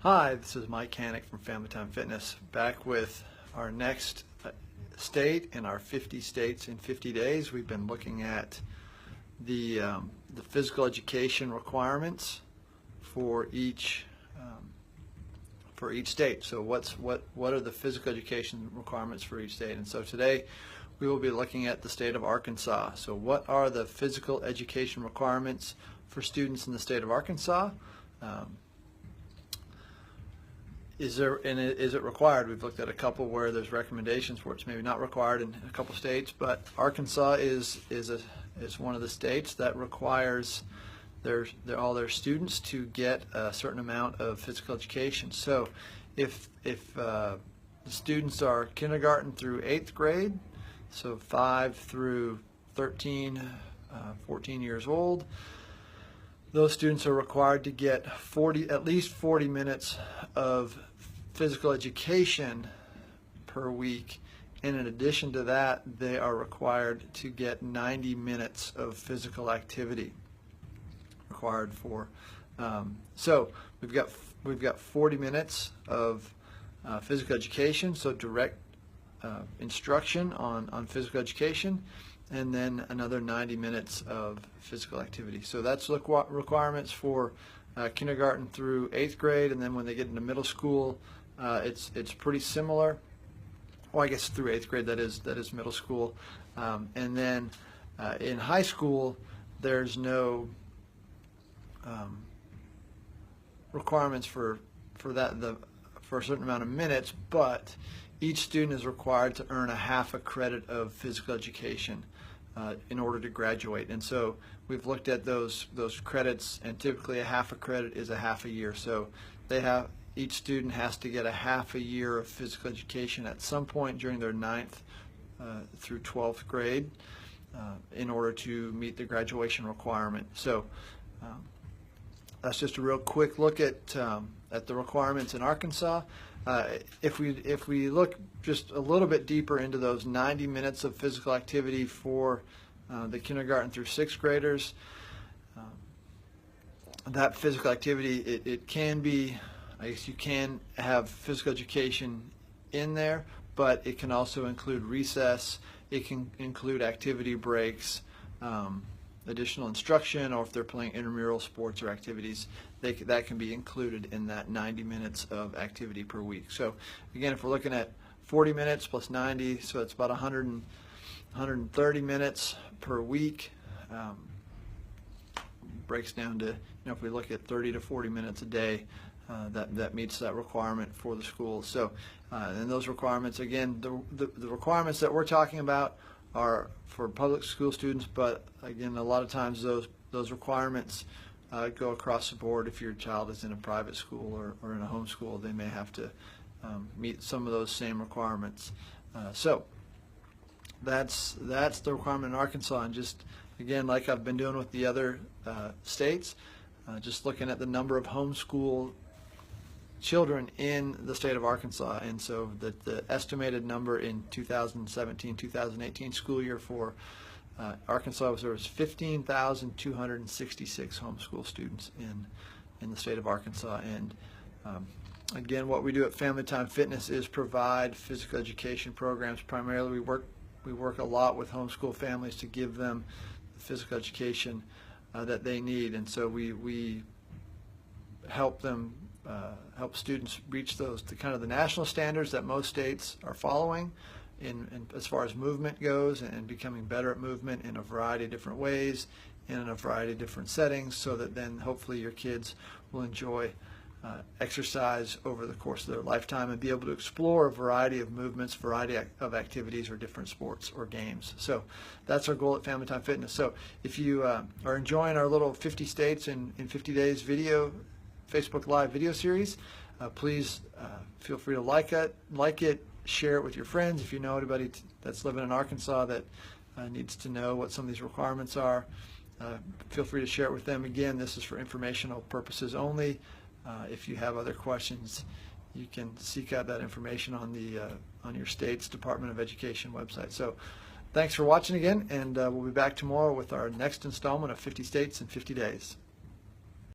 Hi, this is Mike Hannick from Family Time Fitness, back with our next state in our 50 states in 50 days. We've been looking at the physical education requirements for each state. So what are the physical education requirements for each state? And so today we will be looking at the state of Arkansas. So what are the physical education requirements for students in the state of Arkansas? Is it required? We've looked at a couple where there's recommendations where it's maybe not required in a couple states, but Arkansas is one of the states that requires all their students to get a certain amount of physical education. So if the students are kindergarten through 8th grade, so 5 through 13, 14 years old, those students are required to get at least 40 minutes of physical education per week, and in addition to that, they are required to get 90 minutes of physical activity required for. So we've got 40 minutes of physical education, so direct instruction on physical education, and then another 90 minutes of physical activity. So that's the requirements for kindergarten through 8th grade, and then when they get into middle school, it's pretty similar. Well, I guess through 8th grade, that is middle school, and then in high school, there's no requirements for a certain amount of minutes, but each student is required to earn a half a credit of physical education in order to graduate. And so we've looked at those credits, and typically a half a credit is a half a year. So each student has to get a half a year of physical education at some point during their 9th through 12th grade in order to meet the graduation requirement. So that's just a real quick look at the requirements in Arkansas. If we look just a little bit deeper into those 90 minutes of physical activity for the kindergarten through 6th graders, that physical activity, it can be, I guess you can have physical education in there, but it can also include recess, it can include activity breaks, additional instruction, or if they're playing intramural sports or activities, that can be included in that 90 minutes of activity per week. So again, if we're looking at 40 minutes plus 90, so it's about 130 minutes per week. Breaks down to, if we look at 30 to 40 minutes a day, that meets that requirement for the school. So and those requirements, again, the requirements that we're talking about are for public school students, but again, a lot of times those requirements go across the board. If your child is in a private school or in a home school, they may have to meet some of those same requirements. So that's the requirement in Arkansas, and just again, like I've been doing with the other states, just looking at the number of homeschool children in the state of Arkansas, and so the estimated number in 2017-2018 school year for Arkansas was 15,266 homeschool students in the state of Arkansas. And again, what we do at Family Time Fitness is provide physical education programs. Primarily, we work a lot with homeschool families to give them the physical education that they need, and so we help them. Help students reach the kind of the national standards that most states are following in as far as movement goes, and becoming better at movement in a variety of different ways and in a variety of different settings, so that then hopefully your kids will enjoy exercise over the course of their lifetime and be able to explore a variety of movements, variety of activities or different sports or games. So that's our goal at Family Time Fitness. So if you are enjoying our little 50 states in 50 days video Facebook Live video series, please feel free to like it, share it with your friends. If you know anybody that's living in Arkansas that needs to know what some of these requirements are, feel free to share it with them. Again, this is for informational purposes only. If you have other questions, you can seek out that information on your state's Department of Education website. So thanks for watching again, and we'll be back tomorrow with our next installment of 50 States in 50 Days.